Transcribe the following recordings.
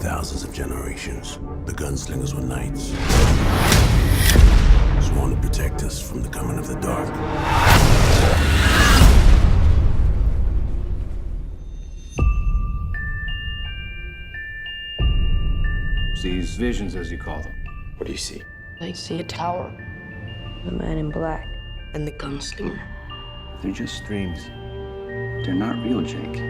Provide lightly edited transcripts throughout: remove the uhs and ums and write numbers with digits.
thousands of generations, the gunslingers were knights, sworn to protect us from the coming of the dark. These visions, as you call them. What do you see? I see a tower, the man in black, and the gunslinger. They're just dreams. They're not real, Jake.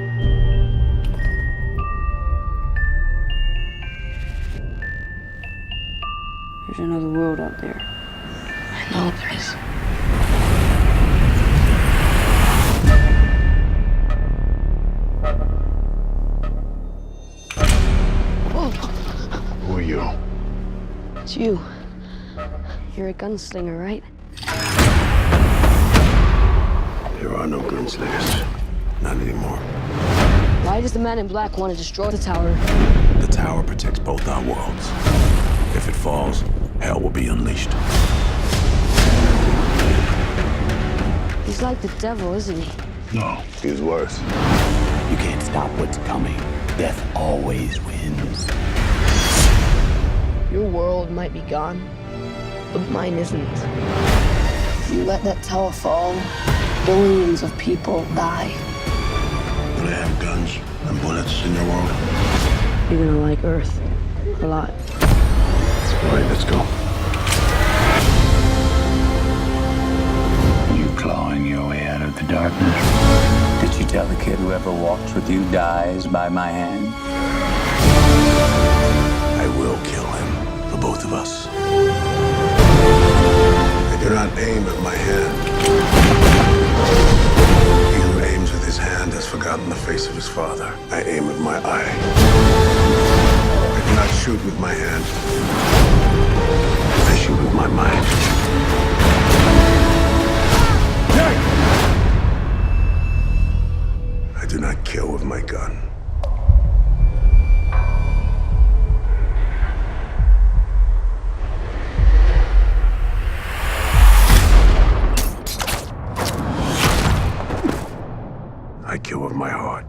There's another world out there. I know there is. Who are you? It's you. You're a gunslinger, right? There are no gunslingers. Not anymore. Why does the man in black want to destroy the tower? The tower protects both our worlds. If it falls, hell will be unleashed. He's like the devil, isn't he? No, he's worse. You can't stop what's coming. Death always wins. Your world might be gone, but mine isn't. If you let that tower fall, billions of people die. Do they have guns and bullets in your world? You're gonna like Earth a lot. All right, let's go. You clawing your way out of the darkness? Did you tell the kid whoever walks with you dies by my hand? I will kill him for both of us. I do not aim at my hand. He who aims with his hand has forgotten the face of his father. I aim with my eye. I do not shoot with my hand. I shoot with my mind. I do not kill with my gun. I kill with my heart.